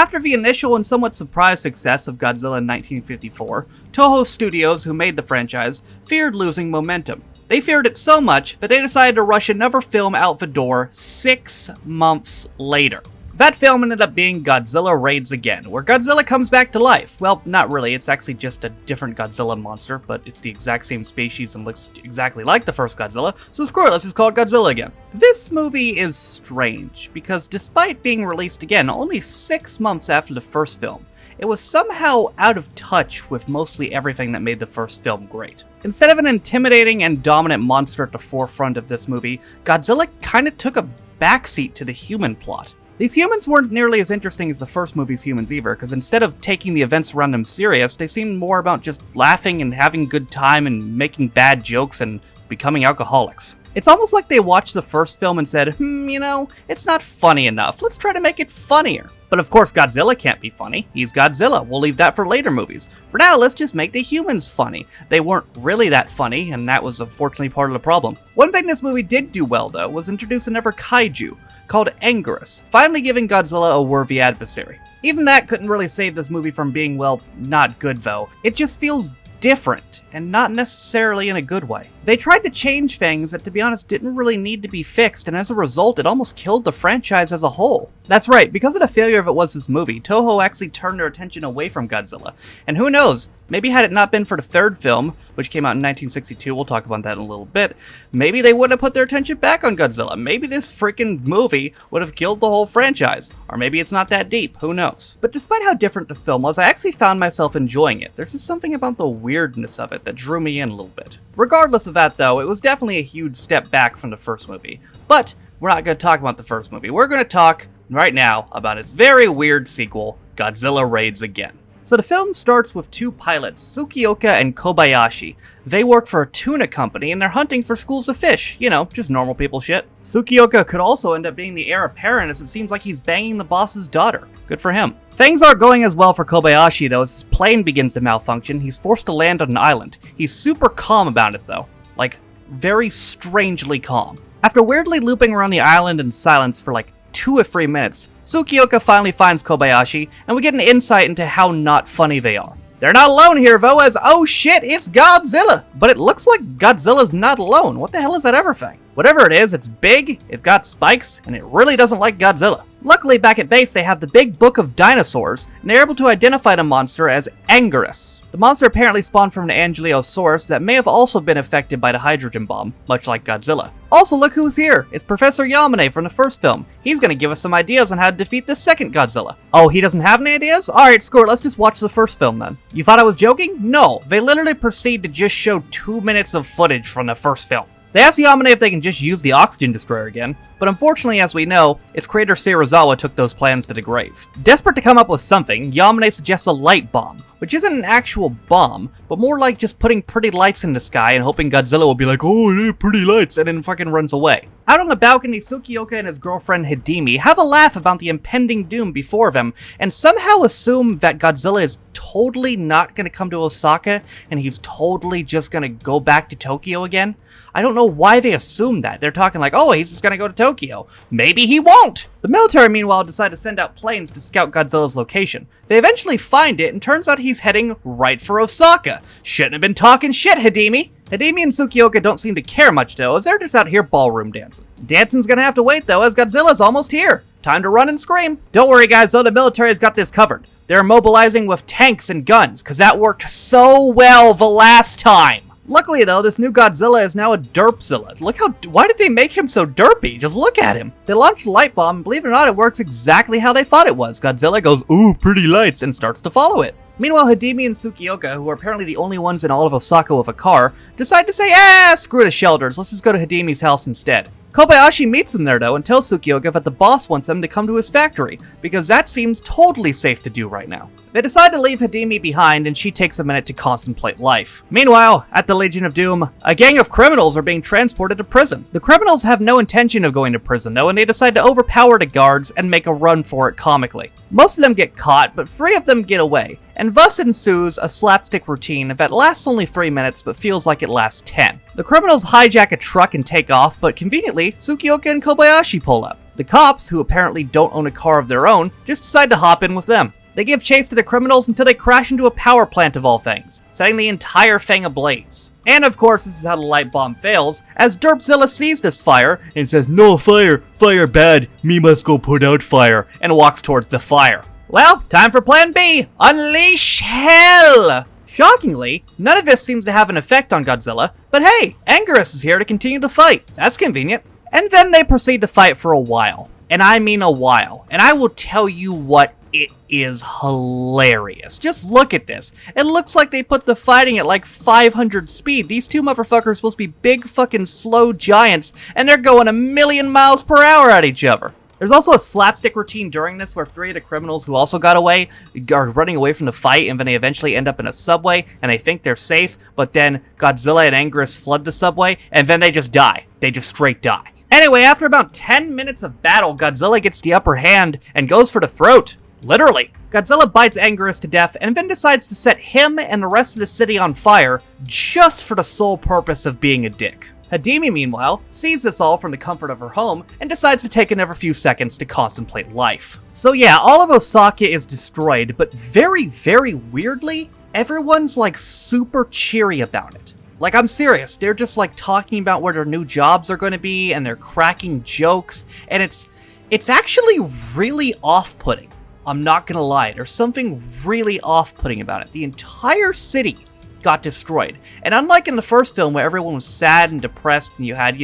After the initial and somewhat surprise success of Godzilla in 1954, Toho Studios, who made the franchise, feared losing momentum. They feared it so much that they decided to rush another film out the door 6 months later. That film ended up being Godzilla Raids Again, where Godzilla comes back to life. Well, not really, it's actually just a different Godzilla monster, but it's the exact same species and looks exactly like the first Godzilla, so screw it, let's just call it Godzilla again. This movie is strange, because despite being released again only 6 months after the first film, it was somehow out of touch with mostly everything that made the first film great. Instead of an intimidating and dominant monster at the forefront of this movie, Godzilla kinda took a backseat to the human plot. These humans weren't nearly as interesting as the first movie's humans either, because instead of taking the events around them serious, they seemed more about just laughing and having a good time and making bad jokes and becoming alcoholics. It's almost like they watched the first film and said, it's not funny enough, let's try to make it funnier. But of course Godzilla can't be funny, he's Godzilla, we'll leave that for later movies. For now, let's just make the humans funny. They weren't really that funny, and that was unfortunately part of the problem. One thing this movie did do well though, was introduce another kaiju, called Anguirus, finally giving Godzilla a worthy adversary. Even that couldn't really save this movie from being, well, not good though. It just feels different, and not necessarily in a good way. They tried to change things that, to be honest, didn't really need to be fixed, and as a result, it almost killed the franchise as a whole. That's right, because of the failure of It Was This Movie, Toho actually turned their attention away from Godzilla. And who knows, maybe had it not been for the third film, which came out in 1962, we'll talk about that in a little bit, maybe they wouldn't have put their attention back on Godzilla. Maybe this freaking movie would have killed the whole franchise. Or maybe it's not that deep, who knows. But despite how different this film was, I actually found myself enjoying it. There's just something about the weirdness of it that drew me in a little bit. Regardless of that though, it was definitely a huge step back from the first movie. But we're not going to talk about the first movie. We're going to talk right now about its very weird sequel, Godzilla Raids Again. So the film starts with two pilots, Tsukioka and Kobayashi. They work for a tuna company and they're hunting for schools of fish. Just normal people shit. Tsukioka could also end up being the heir apparent, as it seems like he's banging the boss's daughter. Good for him. Things aren't going as well for Kobayashi though, as his plane begins to malfunction. He's forced to land on an island. He's super calm about it though. Like, very strangely calm. After weirdly looping around the island in silence for like 2 or 3 minutes, Tsukioka finally finds Kobayashi, and we get an insight into how not funny they are. They're not alone here though, as oh shit, it's Godzilla! But it looks like Godzilla's not alone. What the hell is that ever thing? Whatever it is, it's big, it's got spikes, and it really doesn't like Godzilla. Luckily, back at base, they have the big book of dinosaurs, and they're able to identify the monster as Anguirus. The monster apparently spawned from an Ankylosaurus that may have also been affected by the hydrogen bomb, much like Godzilla. Also, look who's here! It's Professor Yamane from the first film. He's gonna give us some ideas on how to defeat the second Godzilla. Oh, he doesn't have any ideas? Alright, screw it, let's just watch the first film then. You thought I was joking? No, they literally proceed to just show 2 minutes of footage from the first film. They asked Yamane if they can just use the oxygen destroyer again, but unfortunately, as we know, its creator Serizawa took those plans to the grave. Desperate to come up with something, Yamane suggests a light bomb, which isn't an actual bomb, but more like just putting pretty lights in the sky and hoping Godzilla will be like, oh, they're pretty lights, and then fucking runs away. Out on the balcony, Tsukioka and his girlfriend Hidemi have a laugh about the impending doom before them, and somehow assume that Godzilla is totally not gonna come to Osaka, and he's totally just gonna go back to Tokyo again. I don't know why they assume that. They're talking like, oh, he's just gonna go to Tokyo. Maybe he won't! The military, meanwhile, decide to send out planes to scout Godzilla's location. They eventually find it, and turns out he's heading right for Osaka. Shouldn't have been talking shit, Hidemi! Hidemi and Tsukioka don't seem to care much, though, as they're just out here ballroom dancing. Dancing's gonna have to wait, though, as Godzilla's almost here. Time to run and scream. Don't worry, guys, though, the military's got this covered. They're mobilizing with tanks and guns, cause that worked so well the last time. Luckily though, this new Godzilla is now a derpzilla. Why did they make him so derpy? Just look at him. They launched a light bomb, and believe it or not, it works exactly how they thought it was. Godzilla goes, ooh, pretty lights, and starts to follow it. Meanwhile, Hidemi and Tsukioka, who are apparently the only ones in all of Osaka with a car, decide to say, screw the shelters, let's just go to Hidemi's house instead. Kobayashi meets them there though and tells Tsukioka that the boss wants them to come to his factory, because that seems totally safe to do right now. They decide to leave Hidemi behind, and she takes a minute to contemplate life. Meanwhile, at the Legion of Doom, a gang of criminals are being transported to prison. The criminals have no intention of going to prison though, and they decide to overpower the guards and make a run for it comically. Most of them get caught, but 3 of them get away, and thus ensues a slapstick routine that lasts only 3 minutes but feels like it lasts 10. The criminals hijack a truck and take off, but conveniently, Tsukioka and Kobayashi pull up. The cops, who apparently don't own a car of their own, just decide to hop in with them. They give chase to the criminals until they crash into a power plant of all things, setting the entire thing ablaze. And of course, this is how the light bomb fails, as Derpzilla sees this fire and says, "No fire, fire bad, me must go put out fire," and walks towards the fire. Well, time for plan B, unleash hell! Shockingly, none of this seems to have an effect on Godzilla, but hey, Anguirus is here to continue the fight. That's convenient. And then they proceed to fight for a while. And I mean a while. And I will tell you what, it is hilarious. Just look at this. It looks like they put the fighting at like 500 speed. These two motherfuckers are supposed to be big fucking slow giants, and they're going a million miles per hour at each other. There's also a slapstick routine during this where 3 of the criminals who also got away are running away from the fight, and then they eventually end up in a subway, and they think they're safe, but then Godzilla and Anguirus flood the subway, and then they just die. They just straight die. Anyway, after about 10 minutes of battle, Godzilla gets the upper hand and goes for the throat. Literally. Godzilla bites Anguirus to death and then decides to set him and the rest of the city on fire just for the sole purpose of being a dick. Hidemi, meanwhile, sees this all from the comfort of her home and decides to take another few seconds to contemplate life. So yeah, all of Osaka is destroyed, but very, very weirdly, everyone's like super cheery about it. Like, I'm serious, they're just like talking about where their new jobs are going to be, and they're cracking jokes, and it's actually really off-putting. I'm not gonna lie, there's something really off-putting about it. The entire city got destroyed. And unlike in the first film where everyone was sad and depressed and you had,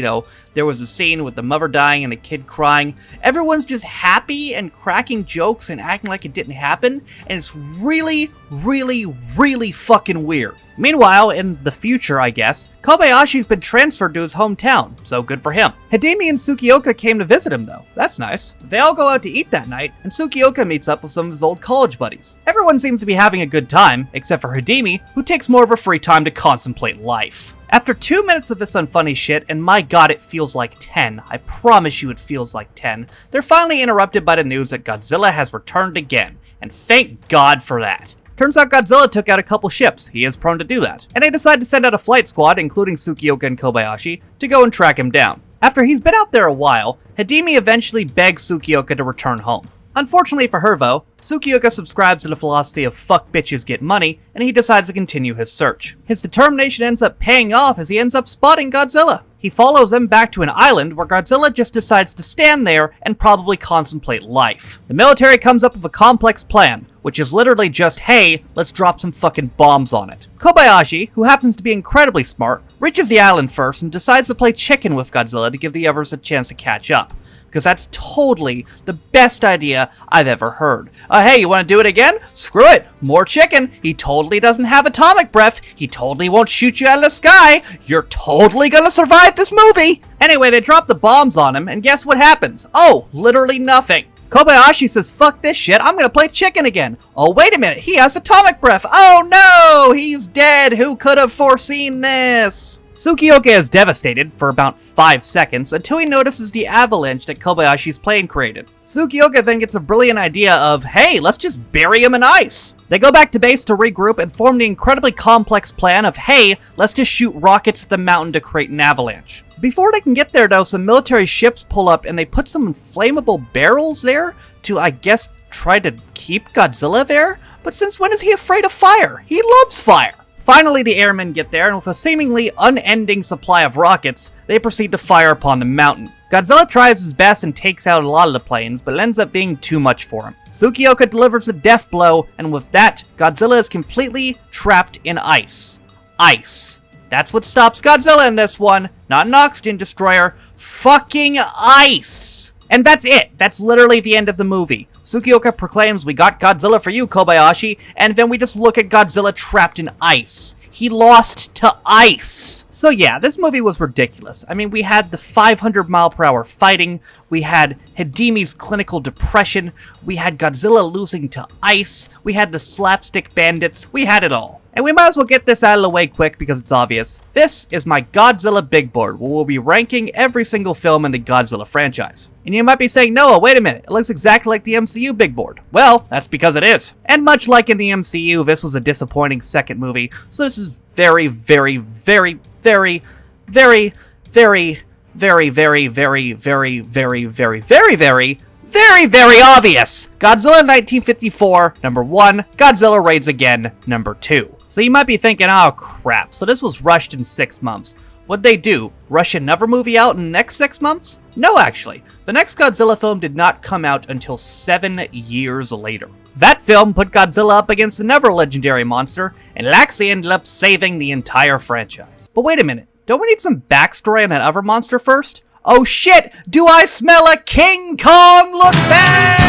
there was a scene with the mother dying and the kid crying, everyone's just happy and cracking jokes and acting like it didn't happen, and it's really, really, really fucking weird. Meanwhile, in the future, I guess, Kobayashi's been transferred to his hometown, so good for him. Hidemi and Tsukioka came to visit him, though. That's nice. They all go out to eat that night, and Tsukioka meets up with some of his old college buddies. Everyone seems to be having a good time, except for Hidemi, who takes more of her free time to contemplate life. After 2 minutes of this unfunny shit, and my god, it feels like 10, I promise you it feels like 10, they're finally interrupted by the news that Godzilla has returned again, and thank God for that. Turns out Godzilla took out a couple ships, he is prone to do that, and they decide to send out a flight squad, including Tsukioka and Kobayashi, to go and track him down. After he's been out there a while, Hidemi eventually begs Tsukioka to return home. Unfortunately for her, though, Tsukioka subscribes to the philosophy of fuck bitches get money, and he decides to continue his search. His determination ends up paying off as he ends up spotting Godzilla. He follows them back to an island where Godzilla just decides to stand there and probably contemplate life. The military comes up with a complex plan, which is literally just, hey, let's drop some fucking bombs on it. Kobayashi, who happens to be incredibly smart, reaches the island first and decides to play chicken with Godzilla to give the others a chance to catch up. Because that's totally the best idea I've ever heard. Hey, you want to do it again? Screw it. More chicken. He totally doesn't have atomic breath. He totally won't shoot you out of the sky. You're totally gonna survive this movie. Anyway, they drop the bombs on him, and guess what happens? Oh, literally nothing. Kobayashi says, fuck this shit, I'm gonna play chicken again. Oh, wait a minute, he has atomic breath. Oh no, he's dead. Who could have foreseen this? Tsukioka is devastated for about 5 seconds until he notices the avalanche that Kobayashi's plane created. Tsukioka then gets a brilliant idea of, hey, let's just bury him in ice. They go back to base to regroup and form the incredibly complex plan of, hey, let's just shoot rockets at the mountain to create an avalanche. Before they can get there, though, some military ships pull up and they put some inflammable barrels there to, I guess, try to keep Godzilla there? But since when is he afraid of fire? He loves fire! Finally, the airmen get there, and with a seemingly unending supply of rockets, they proceed to fire upon the mountain. Godzilla tries his best and takes out a lot of the planes, but it ends up being too much for him. Tsukioka delivers a death blow, and with that, Godzilla is completely trapped in ice. Ice. That's what stops Godzilla in this one, not an oxygen destroyer. Fucking ice! And that's it. That's literally the end of the movie. Tsukioka proclaims, we got Godzilla for you, Kobayashi, and then we just look at Godzilla trapped in ice. He lost to ice. So yeah, this movie was ridiculous. I mean, we had the 500-mile-per-hour fighting, we had Hidemi's clinical depression, we had Godzilla losing to ice, we had the slapstick bandits, we had it all. And we might as well get this out of the way quick because it's obvious. This is my Godzilla big board, where we'll be ranking every single film in the Godzilla franchise. And you might be saying, Noah, wait a minute, it looks exactly like the MCU big board. Well, that's because it is. And much like in the MCU, this was a disappointing second movie, so this is very, very, very, very, very, very, very, very, very, very, very, very, very, very, very, very obvious. Godzilla 1954, number 1. Godzilla Raids Again, number 2. So you might be thinking, oh crap, so this was rushed in 6 months. What'd they do? Rush another movie out in the next 6 months? No, actually. The next Godzilla film did not come out until 7 years later. That film put Godzilla up against another legendary monster, and actually ended up saving the entire franchise. But wait a minute, don't we need some backstory on that other monster first? Oh shit! Do I smell a King Kong look back?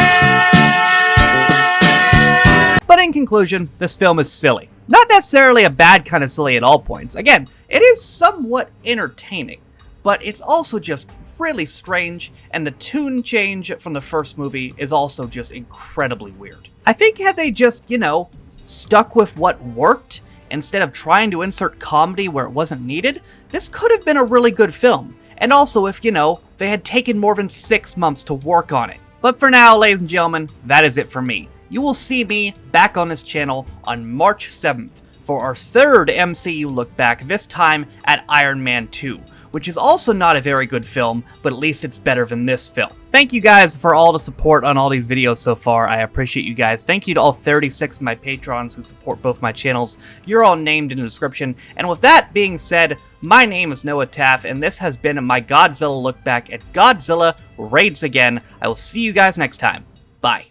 But in conclusion, this film is silly. Not necessarily a bad kind of silly at all points. Again, it is somewhat entertaining, but it's also just really strange, and the tune change from the first movie is also just incredibly weird. I think had they just, stuck with what worked, instead of trying to insert comedy where it wasn't needed, this could have been a really good film. And also if, they had taken more than 6 months to work on it. But for now, ladies and gentlemen, that is it for me. You will see me back on this channel on March 7th for our 3rd MCU look back, this time at Iron Man 2, which is also not a very good film, but at least it's better than this film. Thank you guys for all the support on all these videos so far. I appreciate you guys. Thank you to all 36 of my patrons who support both my channels. You're all named in the description. And with that being said, my name is Noah Taff, and this has been my Godzilla look back at Godzilla Raids Again. I will see you guys next time. Bye.